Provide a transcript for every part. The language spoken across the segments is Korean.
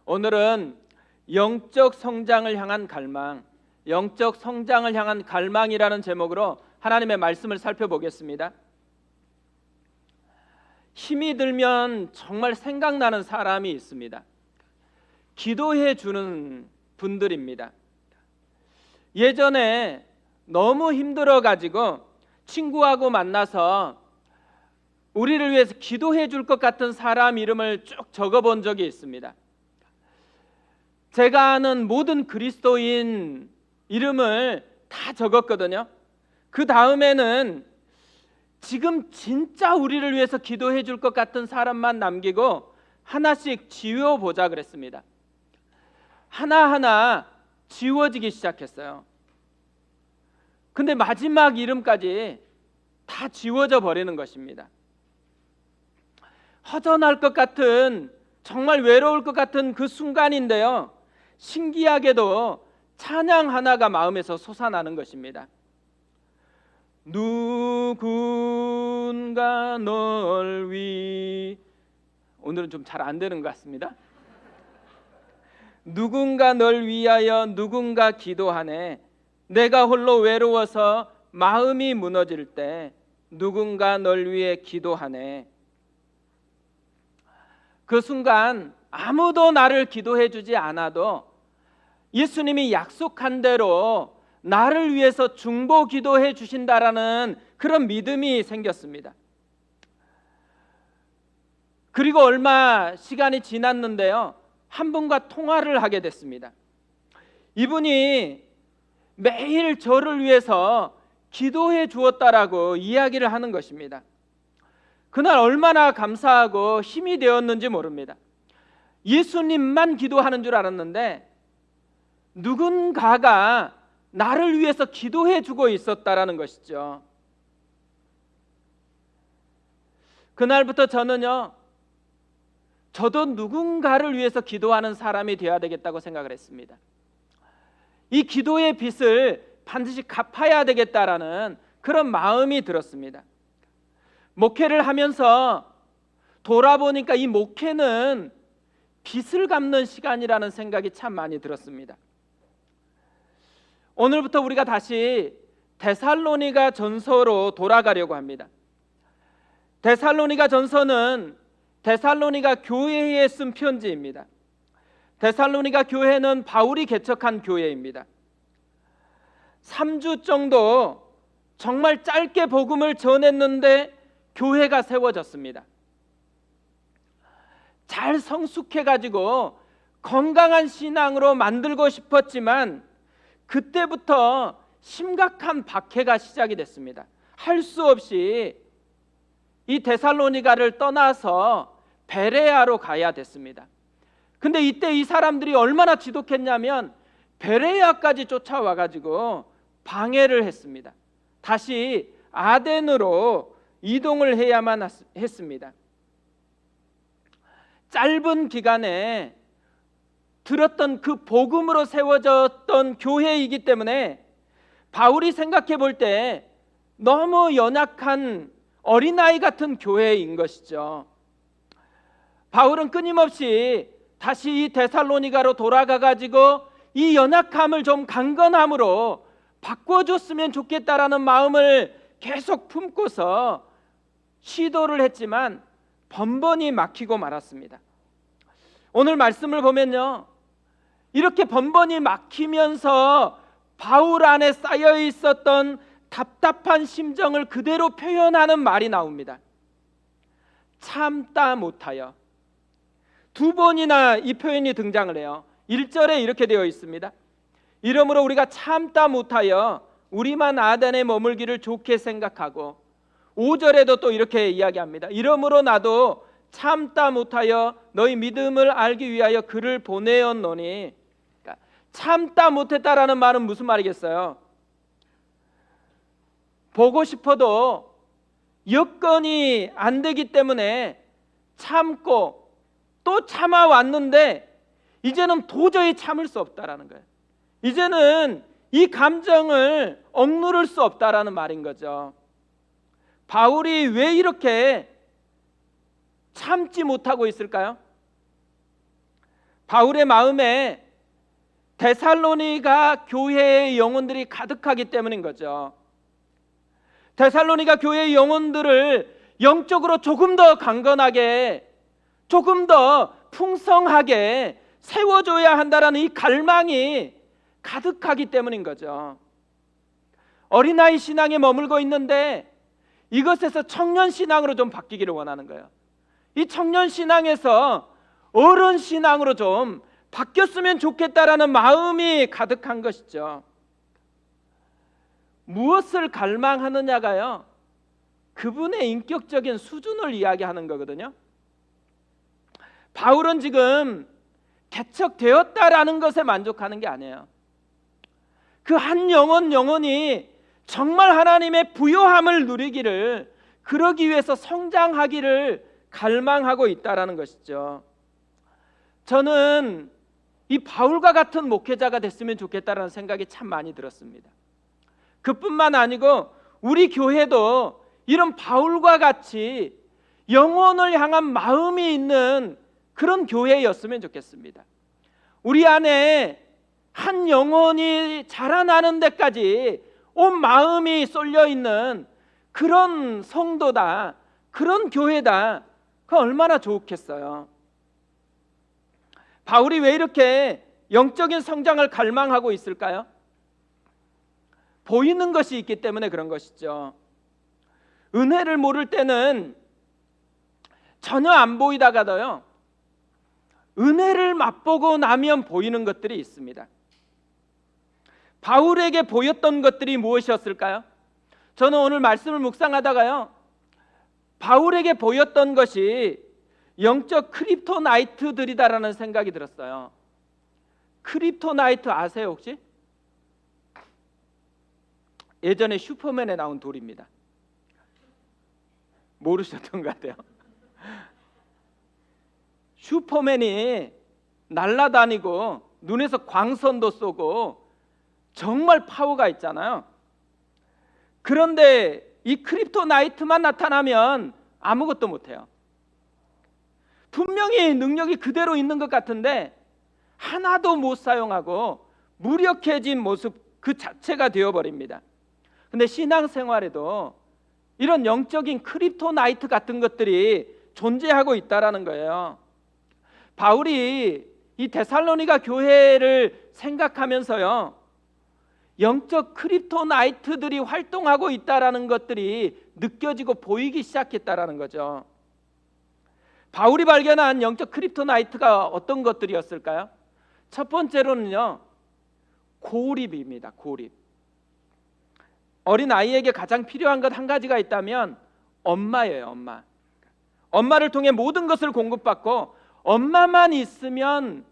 오늘은 영적 성장을 향한 갈망, 영적 성장을 향한 갈망이라는 제목으로 하나님의 말씀을 살펴보겠습니다. 힘이 들면 정말 생각나는 사람이 있습니다. 기도해 주는 분들입니다. 예전에 너무 힘들어 가지고 친구하고 만나서 우리를 위해서 기도해 줄 것 같은 사람 이름을 쭉 적어본 적이 있습니다. 제가 아는 모든 그리스도인 이름을 다 적었거든요. 그 다음에는 지금 진짜 우리를 위해서 기도해 줄 것 같은 사람만 남기고 하나씩 지워보자 그랬습니다. 하나하나 지워지기 시작했어요. 근데 마지막 이름까지 다 지워져 버리는 것입니다. 허전할 것 같은, 정말 외로울 것 같은 그 순간인데요, 신기하게도 찬양 하나가 마음에서 솟아나는 것입니다. 누군가 널 위, 오늘은 좀 잘 안 되는 것 같습니다. 누군가 널 위하여 누군가 기도하네. 내가 홀로 외로워서 마음이 무너질 때 누군가 널 위해 기도하네. 그 순간 아무도 나를 기도해 주지 않아도 예수님이 약속한 대로 나를 위해서 중보 기도해 주신다라는 그런 믿음이 생겼습니다. 그리고 얼마 시간이 지났는데요, 한 분과 통화를 하게 됐습니다. 이분이 매일 저를 위해서 기도해 주었다라고 이야기를 하는 것입니다. 그날 얼마나 감사하고 힘이 되었는지 모릅니다. 예수님만 기도하는 줄 알았는데 누군가가 나를 위해서 기도해 주고 있었다라는 것이죠. 그날부터 저는요, 저도 누군가를 위해서 기도하는 사람이 되어야 되겠다고 생각을 했습니다. 이 기도의 빚을 반드시 갚아야 되겠다라는 그런 마음이 들었습니다. 목회를 하면서 돌아보니까 이 목회는 빚을 갚는 시간이라는 생각이 참 많이 들었습니다. 오늘부터 우리가 다시 데살로니가 전서로 돌아가려고 합니다. 데살로니가 전서는 데살로니가 교회에 쓴 편지입니다. 데살로니가 교회는 바울이 개척한 교회입니다. 3주 정도 정말 짧게 복음을 전했는데 교회가 세워졌습니다. 잘 성숙해가지고 건강한 신앙으로 만들고 싶었지만 그때부터 심각한 박해가 시작이 됐습니다. 할 수 없이 이 데살로니가를 떠나서 베레아로 가야 됐습니다. 근데 이때 이 사람들이 얼마나 지독했냐면 베레아까지 쫓아와가지고 방해를 했습니다. 다시 아덴으로 이동을 해야만 했습니다. 짧은 기간에 들었던 그 복음으로 세워졌던 교회이기 때문에 바울이 생각해 볼 때 너무 연약한 어린아이 같은 교회인 것이죠. 바울은 끊임없이 다시 이 데살로니가로 돌아가 가지고 이 연약함을 좀 강건함으로 바꿔줬으면 좋겠다라는 마음을 계속 품고서 시도를 했지만 번번이 막히고 말았습니다. 오늘 말씀을 보면요, 이렇게 번번이 막히면서 바울 안에 쌓여 있었던 답답한 심정을 그대로 표현하는 말이 나옵니다. 참다 못하여. 2번이나 이 표현이 등장을 해요. 1절에 이렇게 되어 있습니다. 이러므로 우리가 참다 못하여 우리만 아덴에 머물기를 좋게 생각하고, 5절에도 또 이렇게 이야기합니다. 이러므로 나도 참다 못하여 너희 믿음을 알기 위하여 그를 보내었노니. 그러니까 참다 못했다라는 말은 무슨 말이겠어요? 보고 싶어도 여건이 안 되기 때문에 참고 또 참아왔는데 이제는 도저히 참을 수 없다라는 거예요. 이제는 이 감정을 억누를 수 없다라는 말인 거죠. 바울이 왜 이렇게 참지 못하고 있을까요? 바울의 마음에 데살로니가 교회의 영혼들이 가득하기 때문인 거죠. 데살로니가 교회의 영혼들을 영적으로 조금 더 강건하게, 조금 더 풍성하게 세워줘야 한다라는 이 갈망이 가득하기 때문인 거죠. 어린아이 신앙에 머물고 있는데 이것에서 청년 신앙으로 좀 바뀌기를 원하는 거예요. 이 청년 신앙에서 어른 신앙으로 좀 바뀌었으면 좋겠다라는 마음이 가득한 것이죠. 무엇을 갈망하느냐가요, 그분의 인격적인 수준을 이야기하는 거거든요. 바울은 지금 개척되었다라는 것에 만족하는 게 아니에요. 그 한 영혼이 정말 하나님의 부요함을 누리기를, 그러기 위해서 성장하기를 갈망하고 있다라는 것이죠. 저는 이 바울과 같은 목회자가 됐으면 좋겠다라는 생각이 참 많이 들었습니다. 그뿐만 아니고 우리 교회도 이런 바울과 같이 영혼을 향한 마음이 있는 그런 교회였으면 좋겠습니다. 우리 안에 한 영혼이 자라나는 데까지 온 마음이 쏠려 있는 그런 성도다, 그런 교회다. 그 얼마나 좋겠어요. 바울이 왜 이렇게 영적인 성장을 갈망하고 있을까요? 보이는 것이 있기 때문에 그런 것이죠. 은혜를 모를 때는 전혀 안 보이다가도요, 은혜를 맛보고 나면 보이는 것들이 있습니다. 바울에게 보였던 것들이 무엇이었을까요? 저는 오늘 말씀을 묵상하다가요, 바울에게 보였던 것이 영적 크립토나이트들이다라는 생각이 들었어요. 크립토나이트 아세요 혹시? 예전에 슈퍼맨에 나온 돌입니다. 모르셨던 것 같아요. 슈퍼맨이 날아다니고 눈에서 광선도 쏘고 정말 파워가 있잖아요. 그런데 이 크립토나이트만 나타나면 아무것도 못해요. 분명히 능력이 그대로 있는 것 같은데 하나도 못 사용하고 무력해진 모습 그 자체가 되어버립니다. 근데 신앙생활에도 이런 영적인 크립토나이트 같은 것들이 존재하고 있다라는 거예요. 바울이 이 데살로니가 교회를 생각하면서요, 영적 크립토나이트들이 활동하고 있다라는 것들이 느껴지고 보이기 시작했다라는 거죠. 바울이 발견한 영적 크립토나이트가 어떤 것들이었을까요? 첫 번째로는요, 고립입니다. 고립. 어린 아이에게 가장 필요한 것 한 가지가 있다면 엄마예요. 엄마. 엄마를 통해 모든 것을 공급받고 엄마만 있으면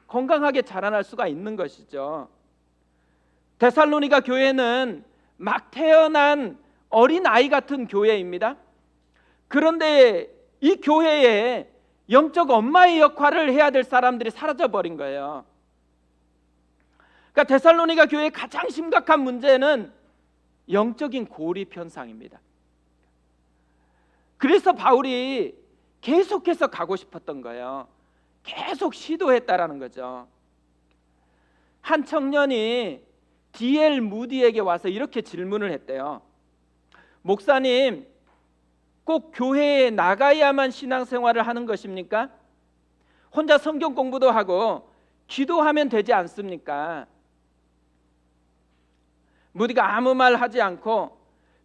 건강하게 자라날 수가 있는 것이죠. 데살로니가 교회는 막 태어난 어린 아이 같은 교회입니다. 그런데 이 교회에 영적 엄마의 역할을 해야 될 사람들이 사라져 버린 거예요. 그러니까 데살로니가 교회의 가장 심각한 문제는 영적인 고립 현상입니다. 그래서 바울이 계속해서 가고 싶었던 거예요. 계속 시도했다라는 거죠. 한 청년이 D.L. 무디에게 와서 이렇게 질문을 했대요. 목사님, 꼭 교회에 나가야만 신앙생활을 하는 것입니까? 혼자 성경 공부도 하고 기도하면 되지 않습니까? 무디가 아무 말 하지 않고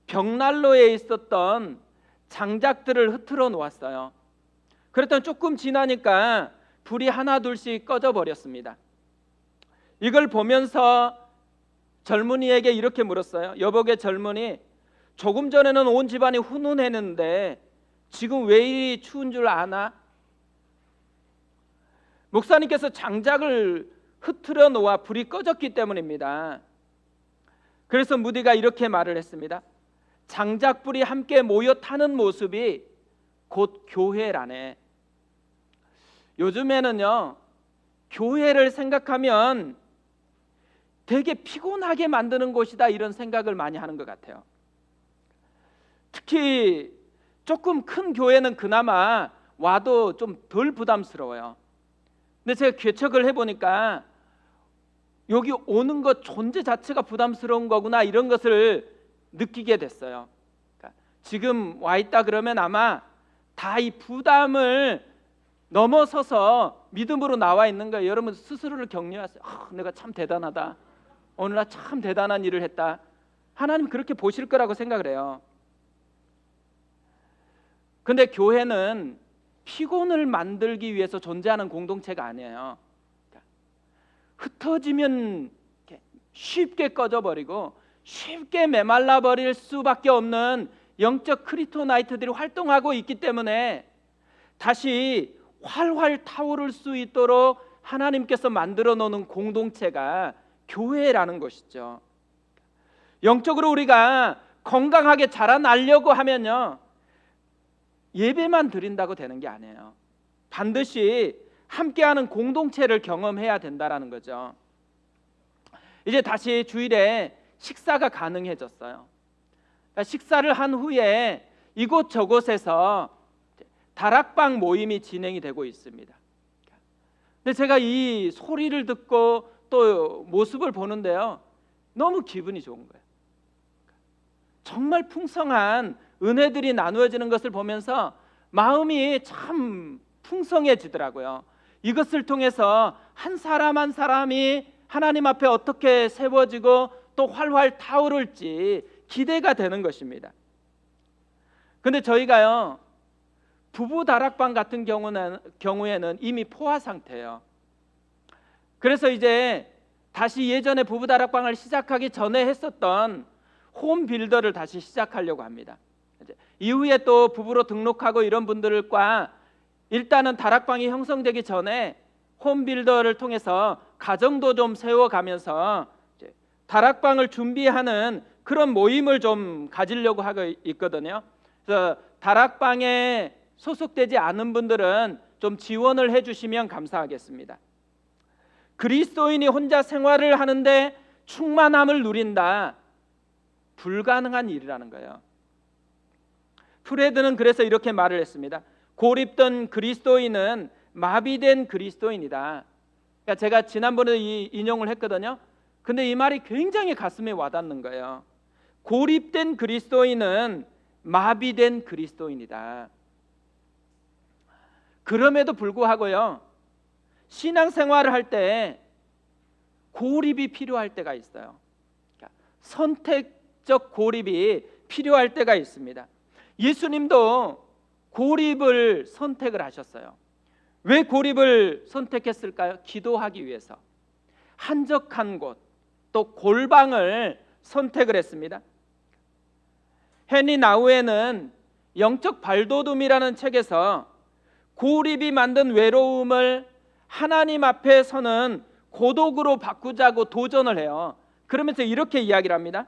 벽난로에 있었던 장작들을 흐트러 놓았어요. 그랬더니 조금 지나니까 불이 하나 둘씩 꺼져 버렸습니다. 이걸 보면서 젊은이에게 이렇게 물었어요. 여복의 젊은이, 조금 전에는 온 집안이 훈훈했는데 지금 왜 이리 추운 줄 아나? 목사님께서 장작을 흐트러 놓아 불이 꺼졌기 때문입니다. 그래서 무디가 이렇게 말을 했습니다. 장작불이 함께 모여 타는 모습이 곧 교회라네. 요즘에는요, 교회를 생각하면 되게 피곤하게 만드는 곳이다, 이런 생각을 많이 하는 것 같아요. 특히 조금 큰 교회는 그나마 와도 좀 덜 부담스러워요. 근데 제가 개척을 해보니까 여기 오는 것 존재 자체가 부담스러운 거구나, 이런 것을 느끼게 됐어요. 그러니까 지금 와 있다 그러면 아마 다 이 부담을 넘어서서 믿음으로 나와 있는 거예요. 여러분 스스로를 격려하세요. 내가 참 대단하다. 오늘 나 참 대단한 일을 했다. 하나님 그렇게 보실 거라고 생각을 해요. 근데 교회는 피곤을 만들기 위해서 존재하는 공동체가 아니에요. 흩어지면 쉽게 꺼져버리고 쉽게 메말라 버릴 수밖에 없는 영적 크리토나이트들이 활동하고 있기 때문에 다시 활활 타오를 수 있도록 하나님께서 만들어 놓는 공동체가 교회라는 것이죠. 영적으로 우리가 건강하게 자라나려고 하면요, 예배만 드린다고 되는 게 아니에요. 반드시 함께하는 공동체를 경험해야 된다라는 거죠. 이제 다시 주일에 식사가 가능해졌어요. 식사를 한 후에 이곳저곳에서 다락방 모임이 진행이 되고 있습니다. 근데 제가 이 소리를 듣고 또 모습을 보는데요, 너무 기분이 좋은 거예요. 정말 풍성한 은혜들이 나누어지는 것을 보면서 마음이 참 풍성해지더라고요. 이것을 통해서 한 사람 한 사람이 하나님 앞에 어떻게 세워지고 또 활활 타오를지 기대가 되는 것입니다. 근데 저희가요, 부부 다락방 같은 경우에는 이미 포화 상태예요. 그래서 이제 다시 예전에 부부 다락방을 시작하기 전에 했었던 홈 빌더를 다시 시작하려고 합니다. 이후에 또 부부로 등록하고 이런 분들과 일단은 다락방이 형성되기 전에 홈 빌더를 통해서 가정도 좀 세워가면서 다락방을 준비하는 그런 모임을 좀 가지려고 하고 있거든요. 그래서 다락방에 소속되지 않은 분들은 좀 지원을 해주시면 감사하겠습니다. 그리스도인이 혼자 생활을 하는데 충만함을 누린다, 불가능한 일이라는 거예요. 프레드는 그래서 이렇게 말을 했습니다. 고립된 그리스도인은 마비된 그리스도인이다. 그러니까 제가 지난번에 이 인용을 했거든요. 근데 이 말이 굉장히 가슴에 와닿는 거예요. 고립된 그리스도인은 마비된 그리스도인이다. 그럼에도 불구하고요, 신앙생활을 할 때 고립이 필요할 때가 있어요. 그러니까 선택적 고립이 필요할 때가 있습니다. 예수님도 고립을 선택을 하셨어요. 왜 고립을 선택했을까요? 기도하기 위해서. 한적한 곳, 또 골방을 선택을 했습니다. 헨리 나우에는 영적 발돋움이라는 책에서 고립이 만든 외로움을 하나님 앞에 서는 고독으로 바꾸자고 도전을 해요. 그러면서 이렇게 이야기를 합니다.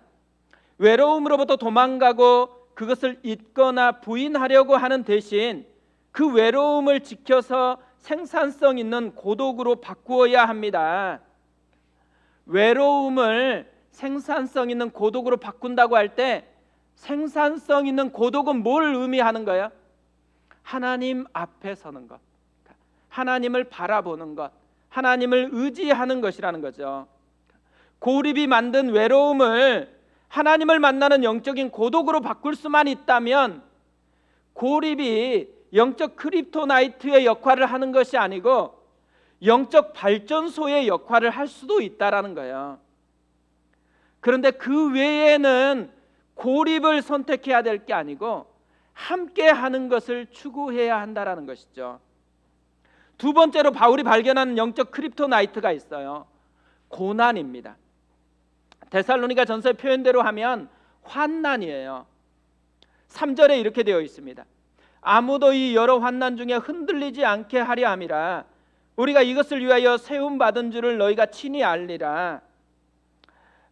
외로움으로부터 도망가고 그것을 잊거나 부인하려고 하는 대신 그 외로움을 지켜서 생산성 있는 고독으로 바꾸어야 합니다. 외로움을 생산성 있는 고독으로 바꾼다고 할 때 생산성 있는 고독은 뭘 의미하는 거예요? 하나님 앞에 서는 것, 하나님을 바라보는 것, 하나님을 의지하는 것이라는 거죠. 고립이 만든 외로움을 하나님을 만나는 영적인 고독으로 바꿀 수만 있다면 고립이 영적 크립토나이트의 역할을 하는 것이 아니고 영적 발전소의 역할을 할 수도 있다라는 거예요. 그런데 그 외에는 고립을 선택해야 될 게 아니고 함께 하는 것을 추구해야 한다라는 것이죠. 두 번째로 바울이 발견한 영적 크립토나이트가 있어요. 고난입니다. 데살로니가 전서의 표현대로 하면 환난이에요. 3절에 이렇게 되어 있습니다. 아무도 이 여러 환난 중에 흔들리지 않게 하려 함이라. 우리가 이것을 위하여 세움 받은 줄을 너희가 친히 알리라.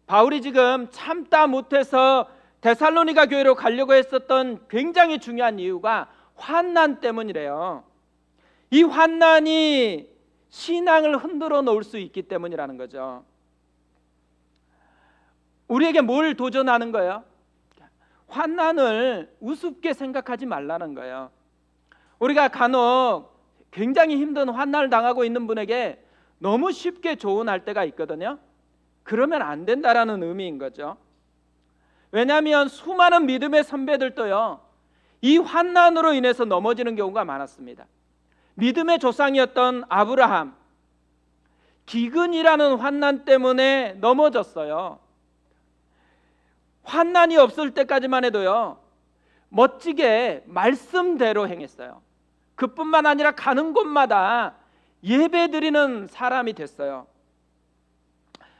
바울이 지금 참다 못해서 데살로니가 교회로 가려고 했었던 굉장히 중요한 이유가 환난 때문이래요. 이 환난이 신앙을 흔들어 놓을 수 있기 때문이라는 거죠. 우리에게 뭘 도전하는 거예요? 환난을 우습게 생각하지 말라는 거예요. 우리가 간혹 굉장히 힘든 환난을 당하고 있는 분에게 너무 쉽게 조언할 때가 있거든요. 그러면 안 된다라는 의미인 거죠. 왜냐하면 수많은 믿음의 선배들도요, 이 환난으로 인해서 넘어지는 경우가 많았습니다. 믿음의 조상이었던 아브라함, 기근이라는 환난 때문에 넘어졌어요. 환난이 없을 때까지만 해도요, 멋지게 말씀대로 행했어요. 그뿐만 아니라 가는 곳마다 예배드리는 사람이 됐어요.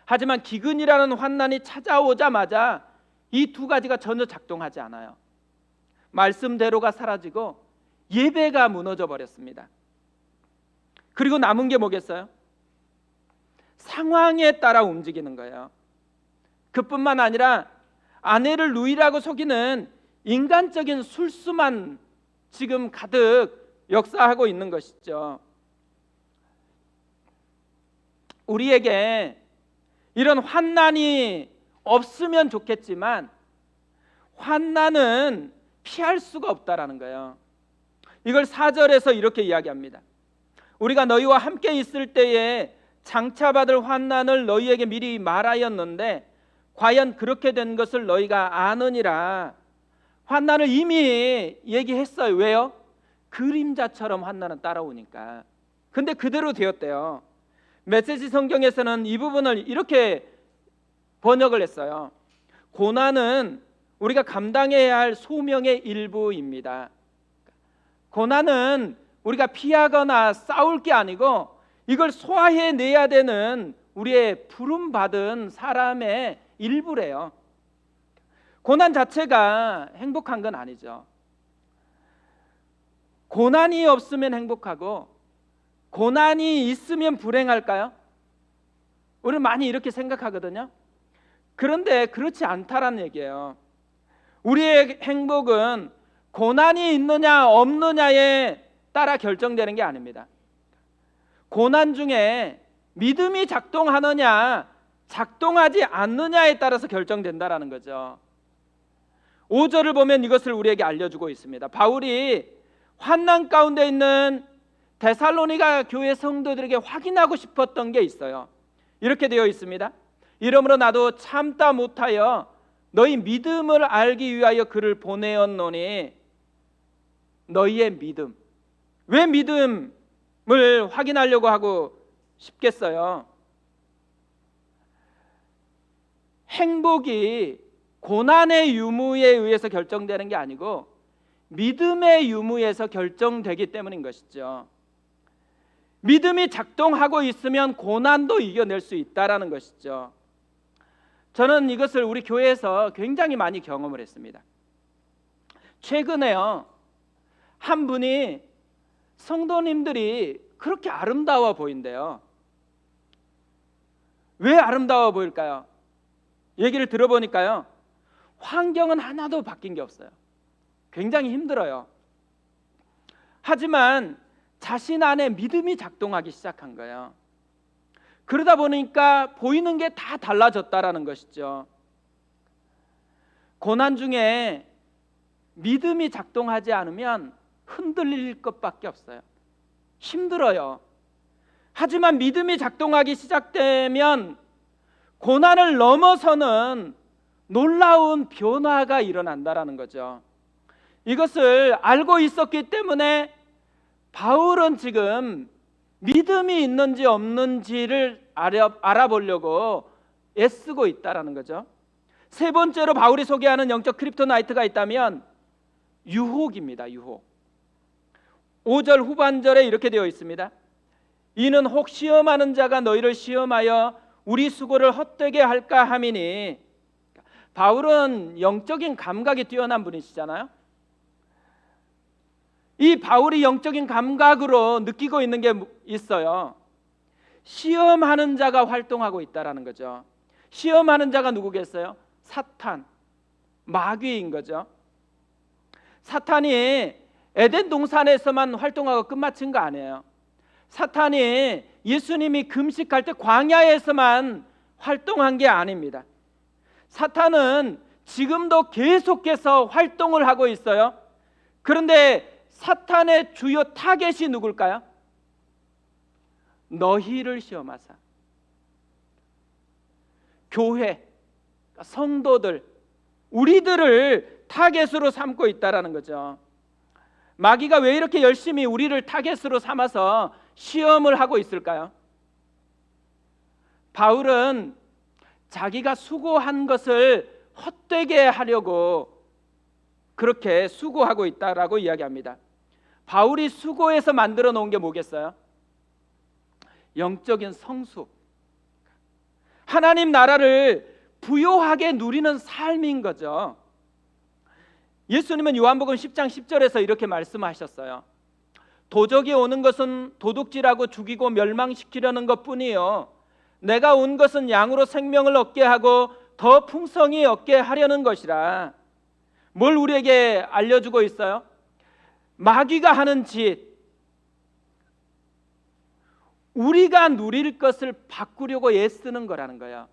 하지만 기근이라는 환난이 찾아오자마자 이 두 가지가 전혀 작동하지 않아요. 말씀대로가 사라지고 예배가 무너져 버렸습니다. 그리고 남은 게 뭐겠어요? 상황에 따라 움직이는 거예요. 그뿐만 아니라 아내를 누이라고 속이는 인간적인 술수만 지금 가득 역사하고 있는 것이죠. 우리에게 이런 환난이 없으면 좋겠지만 환난은 피할 수가 없다라는 거예요. 이걸 4절에서 이렇게 이야기합니다. 우리가 너희와 함께 있을 때에 장차받을 환난을 너희에게 미리 말하였는데 과연 그렇게 된 것을 너희가 아느니라. 환난을 이미 얘기했어요. 왜요? 그림자처럼 환난은 따라오니까. 근데 그대로 되었대요. 메시지 성경에서는 이 부분을 이렇게 번역을 했어요. 고난은 우리가 감당해야 할 소명의 일부입니다. 고난은 우리가 피하거나 싸울 게 아니고 이걸 소화해내야 되는 우리의 부름받은 사람의 일부래요. 고난 자체가 행복한 건 아니죠. 고난이 없으면 행복하고 고난이 있으면 불행할까요? 우리는 많이 이렇게 생각하거든요. 그런데 그렇지 않다라는 얘기예요. 우리의 행복은 고난이 있느냐 없느냐에 따라 결정되는 게 아닙니다. 고난 중에 믿음이 작동하느냐 작동하지 않느냐에 따라서 결정된다라는 거죠. 5절을 보면 이것을 우리에게 알려주고 있습니다. 바울이 환난 가운데 있는 데살로니가 교회 성도들에게 확인하고 싶었던 게 있어요. 이렇게 되어 있습니다. 이러므로 나도 참다 못하여 너희 믿음을 알기 위하여 그를 보내었노니. 너희의 믿음, 왜 믿음을 확인하려고 하고 싶겠어요? 행복이 고난의 유무에 의해서 결정되는 게 아니고 믿음의 유무에서 결정되기 때문인 것이죠. 믿음이 작동하고 있으면 고난도 이겨낼 수 있다라는 것이죠. 저는 이것을 우리 교회에서 굉장히 많이 경험을 했습니다. 최근에요, 한 분이 성도님들이 그렇게 아름다워 보인대요. 왜 아름다워 보일까요? 얘기를 들어보니까요, 환경은 하나도 바뀐 게 없어요. 굉장히 힘들어요. 하지만 자신 안에 믿음이 작동하기 시작한 거예요. 그러다 보니까 보이는 게 다 달라졌다라는 것이죠. 고난 중에 믿음이 작동하지 않으면 흔들릴 것밖에 없어요. 힘들어요. 하지만 믿음이 작동하기 시작되면 고난을 넘어서는 놀라운 변화가 일어난다라는 거죠. 이것을 알고 있었기 때문에 바울은 지금 믿음이 있는지 없는지를 알아보려고 애쓰고 있다라는 거죠. 세 번째로 바울이 소개하는 영적 크립토나이트가 있다면 유혹입니다. 유혹. 5절 후반절에 이렇게 되어 있습니다. 이는 혹 시험하는 자가 너희를 시험하여 우리 수고를 헛되게 할까 함이니. 바울은 영적인 감각이 뛰어난 분이시잖아요. 이 바울이 영적인 감각으로 느끼고 있는 게 있어요. 시험하는 자가 활동하고 있다라는 거죠. 시험하는 자가 누구겠어요? 사탄, 마귀인 거죠. 사탄이 에덴 동산에서만 활동하고 끝마친 거 아니에요. 사탄이 예수님이 금식할 때 광야에서만 활동한 게 아닙니다. 사탄은 지금도 계속해서 활동을 하고 있어요. 그런데 사탄의 주요 타겟이 누굴까요? 너희를 시험하사. 교회, 성도들, 우리들을 타겟으로 삼고 있다라는 거죠. 마귀가 왜 이렇게 열심히 우리를 타겟으로 삼아서 시험을 하고 있을까요? 바울은 자기가 수고한 것을 헛되게 하려고 그렇게 수고하고 있다라고 이야기합니다. 바울이 수고해서 만들어 놓은 게 뭐겠어요? 영적인 성숙, 하나님 나라를 부요하게 누리는 삶인 거죠. 예수님은 요한복음 10장 10절에서 이렇게 말씀하셨어요. 도적이 오는 것은 도둑질하고 죽이고 멸망시키려는 것뿐이요, 내가 온 것은 양으로 생명을 얻게 하고 더 풍성히 얻게 하려는 것이라. 뭘 우리에게 알려주고 있어요? 마귀가 하는 짓, 우리가 누릴 것을 바꾸려고 애쓰는 거라는 거예요.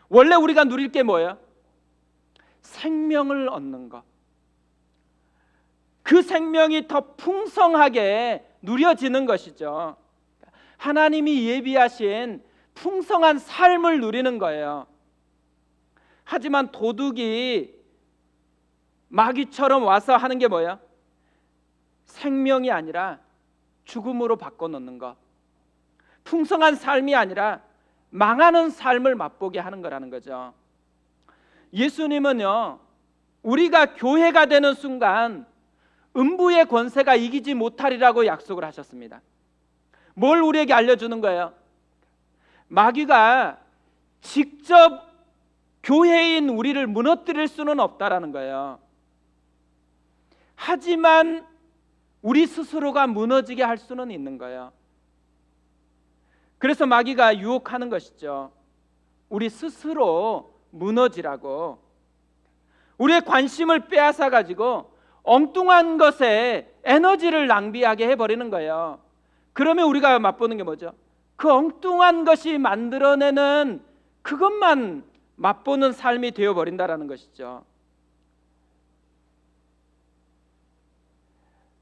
원래 우리가 누릴 게 뭐예요? 생명을 얻는 것. 그 생명이 더 풍성하게 누려지는 것이죠. 하나님이 예비하신 풍성한 삶을 누리는 거예요. 하지만 도둑이 마귀처럼 와서 하는 게 뭐예요? 생명이 아니라 죽음으로 바꿔놓는 것, 풍성한 삶이 아니라 망하는 삶을 맛보게 하는 거라는 거죠. 예수님은요, 우리가 교회가 되는 순간 음부의 권세가 이기지 못하리라고 약속을 하셨습니다. 뭘 우리에게 알려주는 거예요? 마귀가 직접 교회인 우리를 무너뜨릴 수는 없다라는 거예요. 하지만 우리 스스로가 무너지게 할 수는 있는 거예요. 그래서 마귀가 유혹하는 것이죠. 우리 스스로 무너지라고. 우리의 관심을 빼앗아 가지고 엉뚱한 것에 에너지를 낭비하게 해버리는 거예요. 그러면 우리가 맛보는 게 뭐죠? 그 엉뚱한 것이 만들어내는 그것만 맛보는 삶이 되어버린다라는 것이죠.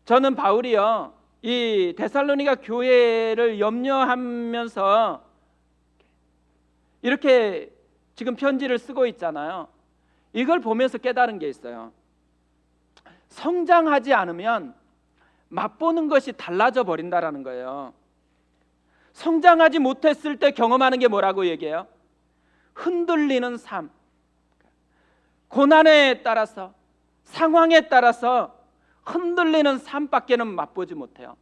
저는 바울이요, 이 데살로니가 교회를 염려하면서 이렇게 지금 편지를 쓰고 있잖아요. 이걸 보면서 깨달은 게 있어요. 성장하지 않으면 맛보는 것이 달라져 버린다라는 거예요. 성장하지 못했을 때 경험하는 게 뭐라고 얘기해요? 흔들리는 삶, 고난에 따라서, 상황에 따라서 흔들리는 삶밖에는 맛보지 못해요.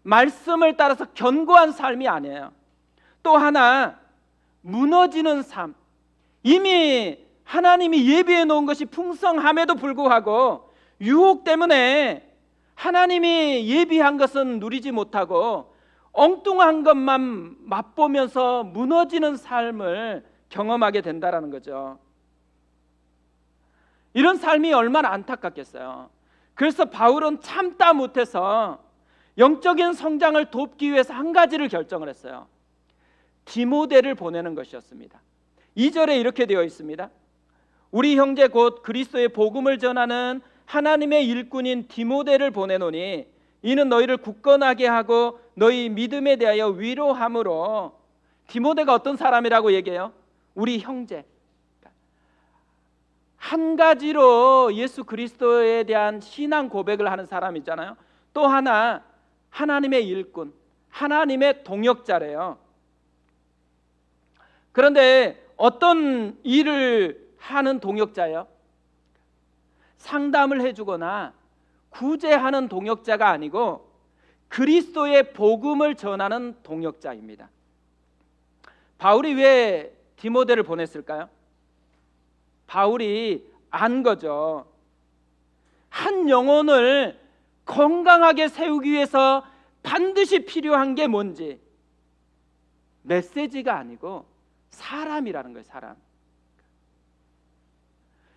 말씀을 따라서 견고한 삶이 아니에요. 또 하나, 무너지는 삶. 이미 하나님이 예비해 놓은 것이 풍성함에도 불구하고 유혹 때문에 하나님이 예비한 것은 누리지 못하고 엉뚱한 것만 맛보면서 무너지는 삶을 경험하게 된다라는 거죠. 이런 삶이 얼마나 안타깝겠어요. 그래서 바울은 참다 못해서 영적인 성장을 돕기 위해서 한 가지를 결정을 했어요. 디모데를 보내는 것이었습니다. 2절에 이렇게 되어 있습니다. 우리 형제 곧 그리스도의 복음을 전하는 하나님의 일꾼인 디모데를 보내노니 이는 너희를 굳건하게 하고 너희 믿음에 대하여 위로함으로. 디모데가 어떤 사람이라고 얘기해요? 우리 형제. 한 가지로 예수 그리스도에 대한 신앙 고백을 하는 사람이잖아요. 또 하나, 하나님의 일꾼, 하나님의 동역자래요. 그런데 어떤 일을 하는 동역자예요? 상담을 해주거나 구제하는 동역자가 아니고 그리스도의 복음을 전하는 동역자입니다. 바울이 왜 디모데를 보냈을까요? 바울이 안 거죠. 한 영혼을 건강하게 세우기 위해서 반드시 필요한 게 뭔지, 메시지가 아니고 사람이라는 거예요. 사람.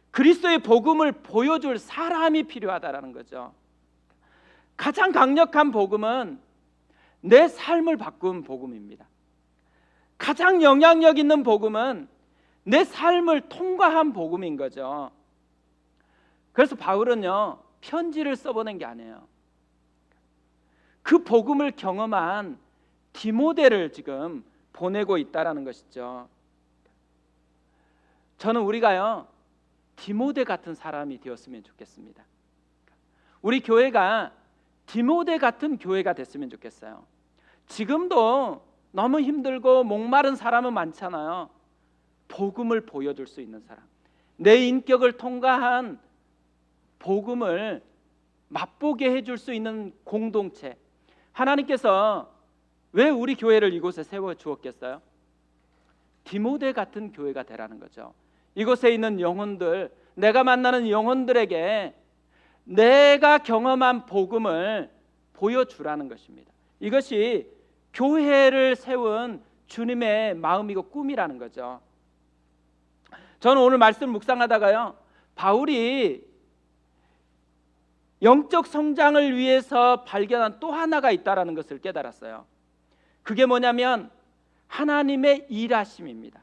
그리스도의 복음을 보여줄 사람이 필요하다라는 거죠. 가장 강력한 복음은 내 삶을 바꾼 복음입니다. 가장 영향력 있는 복음은 내 삶을 통과한 복음인 거죠. 그래서 바울은요, 편지를 써보낸 게 아니에요. 그 복음을 경험한 디모데를 지금 보내고 있다라는 것이죠. 저는 우리가요 디모데 같은 사람이 되었으면 좋겠습니다. 우리 교회가 디모데 같은 교회가 됐으면 좋겠어요. 지금도 너무 힘들고 목마른 사람은 많잖아요. 복음을 보여줄 수 있는 사람, 내 인격을 통과한 복음을 맛보게 해줄 수 있는 공동체. 하나님께서 왜 우리 교회를 이곳에 세워 주었겠어요? 디모데 같은 교회가 되라는 거죠. 이곳에 있는 영혼들, 내가 만나는 영혼들에게 내가 경험한 복음을 보여주라는 것입니다. 이것이 교회를 세운 주님의 마음이고 꿈이라는 거죠. 저는 오늘 말씀 묵상하다가요, 바울이 영적 성장을 위해서 발견한 또 하나가 있다라는 것을 깨달았어요. 그게 뭐냐면 하나님의 일하심입니다.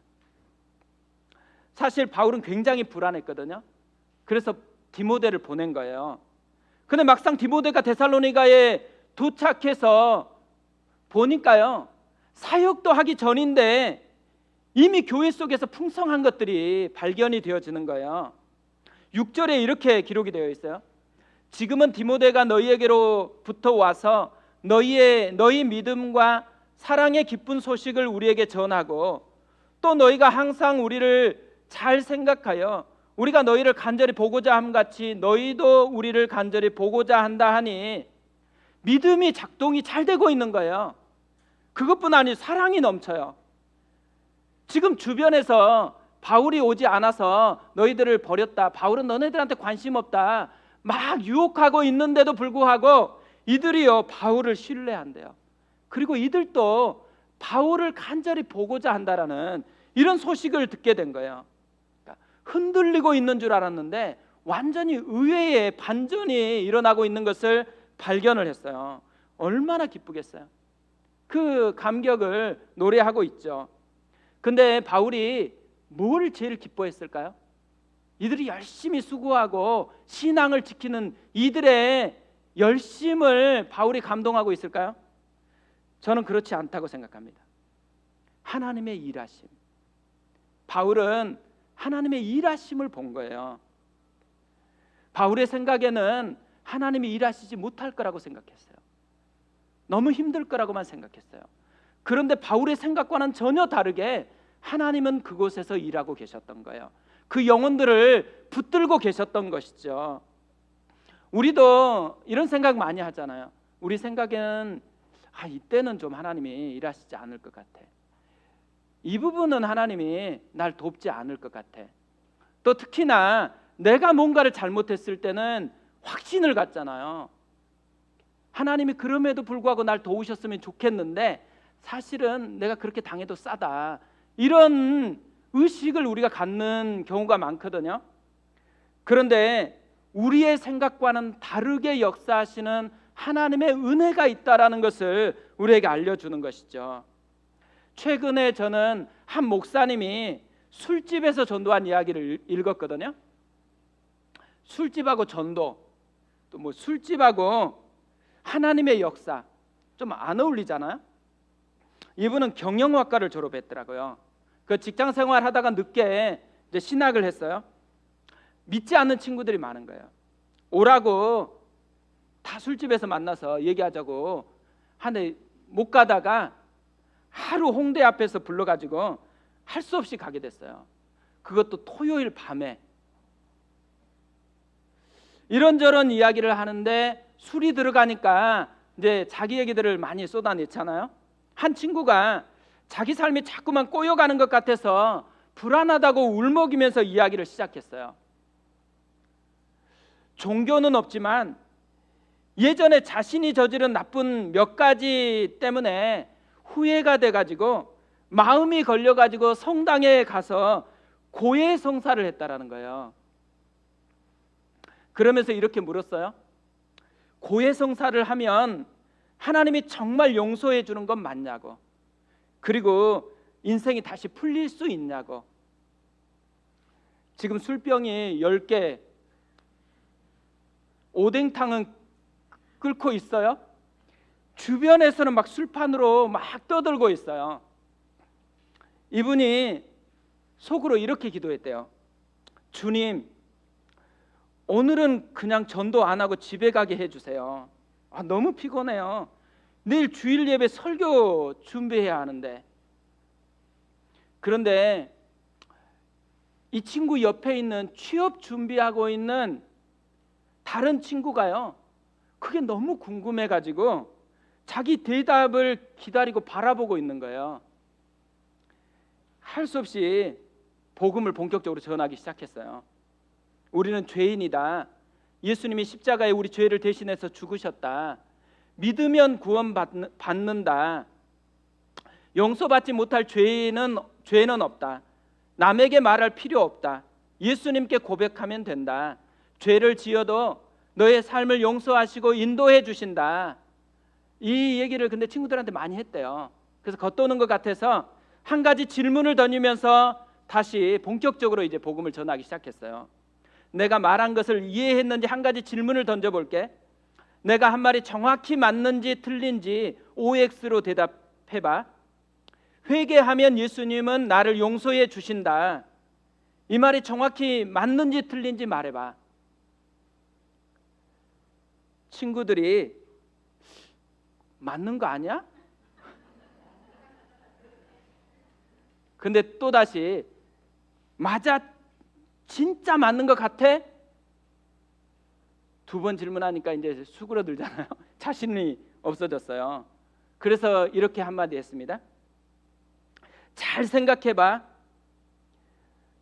사실 바울은 굉장히 불안했거든요. 그래서 디모데를 보낸 거예요. 근데 막상 디모데가 데살로니가에 도착해서 보니까요, 사역도 하기 전인데 이미 교회 속에서 풍성한 것들이 발견이 되어지는 거예요. 6절에 이렇게 기록이 되어 있어요. 지금은 디모데가 너희에게로부터 와서 너희 믿음과 사랑의 기쁜 소식을 우리에게 전하고, 또 너희가 항상 우리를 잘 생각하여 우리가 너희를 간절히 보고자 함같이 너희도 우리를 간절히 보고자 한다 하니 믿음이 작동이 잘 되고 있는 거예요. 그것뿐 아니고 사랑이 넘쳐요. 지금 주변에서 바울이 오지 않아서 너희들을 버렸다, 바울은 너네들한테 관심 없다, 막 유혹하고 있는데도 불구하고 이들이요 바울을 신뢰한대요. 그리고 이들도 바울을 간절히 보고자 한다라는 이런 소식을 듣게 된 거예요. 그러니까 흔들리고 있는 줄 알았는데 완전히 의외의 반전이 일어나고 있는 것을 발견을 했어요. 얼마나 기쁘겠어요. 그 감격을 노래하고 있죠. 근데 바울이 뭘 제일 기뻐했을까요? 이들이 열심히 수고하고 신앙을 지키는 이들의 열심을 바울이 감동하고 있을까요? 저는 그렇지 않다고 생각합니다. 하나님의 일하심. 바울은 하나님의 일하심을 본 거예요. 바울의 생각에는 하나님이 일하시지 못할 거라고 생각했어요. 너무 힘들 거라고만 생각했어요. 그런데 바울의 생각과는 전혀 다르게 하나님은 그곳에서 일하고 계셨던 거예요. 그 영혼들을 붙들고 계셨던 것이죠. 우리도 이런 생각 많이 하잖아요. 우리 생각에는 이때는 좀 하나님이 일하시지 않을 것 같아. 이 부분은 하나님이 날 돕지 않을 것 같아. 또 특히나 내가 뭔가를 잘못했을 때는 확신을 갖잖아요. 하나님이 그럼에도 불구하고 날 도우셨으면 좋겠는데 사실은 내가 그렇게 당해도 싸다, 이런 의식을 우리가 갖는 경우가 많거든요. 그런데 우리의 생각과는 다르게 역사하시는 하나님의 은혜가 있다라는 것을 우리에게 알려주는 것이죠. 최근에 저는 한 목사님이 술집에서 전도한 이야기를 읽었거든요. 술집하고 전도, 또 뭐 술집하고 하나님의 역사 좀 안 어울리잖아요. 이분은 경영학과를 졸업했더라고요. 그 직장 생활 하다가 늦게 이제 신학을 했어요. 믿지 않는 친구들이 많은 거예요. 오라고 다 술집에서 만나서 얘기하자고 하는데 못 가다가 하루 홍대 앞에서 불러가지고 할 수 없이 가게 됐어요. 그것도 토요일 밤에. 이런저런 이야기를 하는데 술이 들어가니까 이제 자기 얘기들을 많이 쏟아냈잖아요. 한 친구가 자기 삶이 자꾸만 꼬여가는 것 같아서 불안하다고 울먹이면서 이야기를 시작했어요. 종교는 없지만 예전에 자신이 저지른 나쁜 몇 가지 때문에 후회가 돼가지고 마음이 걸려가지고 성당에 가서 고해성사를 했다라는 거예요. 그러면서 이렇게 물었어요. 고해성사를 하면 하나님이 정말 용서해 주는 건 맞냐고, 그리고 인생이 다시 풀릴 수 있냐고. 지금 술병이 10개, 오뎅탕은 끓고 있어요. 주변에서는 막 술판으로 막 떠들고 있어요. 이분이 속으로 이렇게 기도했대요. 주님, 오늘은 그냥 전도 안 하고 집에 가게 해주세요. 너무 피곤해요. 내일 주일 예배 설교 준비해야 하는데. 그런데 이 친구 옆에 있는 취업 준비하고 있는 다른 친구가요, 그게 너무 궁금해가지고 자기 대답을 기다리고 바라보고 있는 거예요. 할 수 없이 복음을 본격적으로 전하기 시작했어요. 우리는 죄인이다. 예수님이 십자가에 우리 죄를 대신해서 죽으셨다. 믿으면 구원받는다. 용서받지 못할 죄는 없다. 남에게 말할 필요 없다. 예수님께 고백하면 된다. 죄를 지어도 너의 삶을 용서하시고 인도해 주신다. 이 얘기를 근데 친구들한테 많이 했대요. 그래서 겉도는 것 같아서 한 가지 질문을 던지면서 다시 본격적으로 이제 복음을 전하기 시작했어요. 내가 말한 것을 이해했는지 한 가지 질문을 던져볼게. 내가 한 말이 정확히 맞는지 틀린지 OX로 대답해봐. 회개하면 예수님은 나를 용서해 주신다. 이 말이 정확히 맞는지 틀린지 말해봐. 친구들이 맞는 거 아니야? 근데 또다시 맞아, 진짜 맞는 것 같아? 두 번 질문하니까 이제 수그러들잖아요. 자신이 없어졌어요. 그래서 이렇게 한마디 했습니다. 잘 생각해봐.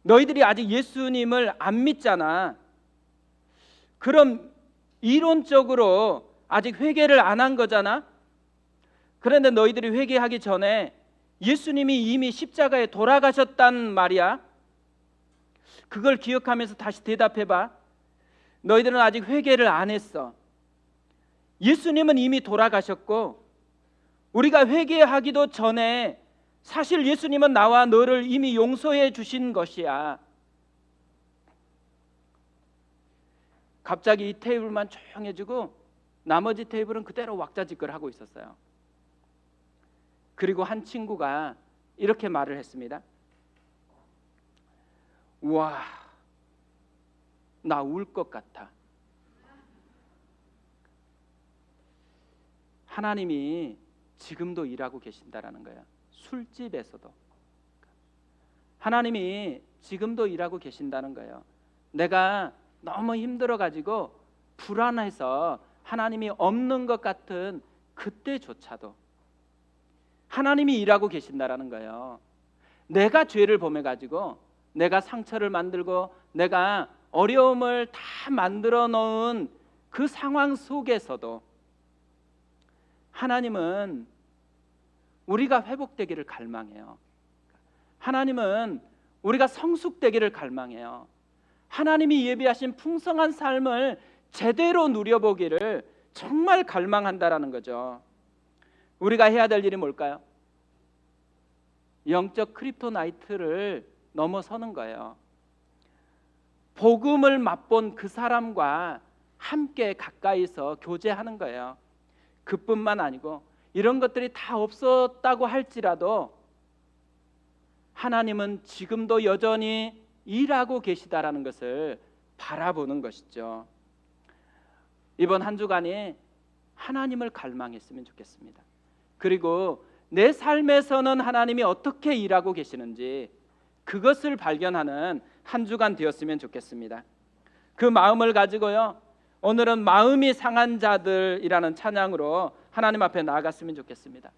너희들이 아직 예수님을 안 믿잖아. 그럼 이론적으로 아직 회개를 안 한 거잖아. 그런데 너희들이 회개하기 전에 예수님이 이미 십자가에 돌아가셨단 말이야. 그걸 기억하면서 다시 대답해봐. 너희들은 아직 회개를 안 했어. 예수님은 이미 돌아가셨고 우리가 회개하기도 전에 사실 예수님은 나와 너를 이미 용서해 주신 것이야. 갑자기 이 테이블만 조용해지고 나머지 테이블은 그대로 왁자지껄 하고 있었어요. 그리고 한 친구가 이렇게 말을 했습니다. 와, 나 울 것 같아. 하나님이 지금도 일하고 계신다라는 거야. 술집에서도 하나님이 지금도 일하고 계신다는 거예요. 내가 너무 힘들어가지고 불안해서 하나님이 없는 것 같은 그때조차도 하나님이 일하고 계신다라는 거예요. 내가 죄를 범해가지고 내가 상처를 만들고 내가 어려움을 다 만들어 놓은 그 상황 속에서도 하나님은 우리가 회복되기를 갈망해요. 하나님은 우리가 성숙되기를 갈망해요. 하나님이 예비하신 풍성한 삶을 제대로 누려보기를 정말 갈망한다라는 거죠. 우리가 해야 될 일이 뭘까요? 영적 크립토나이트를 넘어서는 거예요. 복음을 맛본 그 사람과 함께 가까이서 교제하는 거예요. 그뿐만 아니고 이런 것들이 다 없었다고 할지라도 하나님은 지금도 여전히 일하고 계시다라는 것을 바라보는 것이죠. 이번 한 주간에 하나님을 갈망했으면 좋겠습니다. 그리고 내 삶에서는 하나님이 어떻게 일하고 계시는지 그것을 발견하는 한 주간 되었으면 좋겠습니다. 그 마음을 가지고요, 오늘은 마음이 상한 자들이라는 찬양으로 하나님 앞에 나아갔으면 좋겠습니다.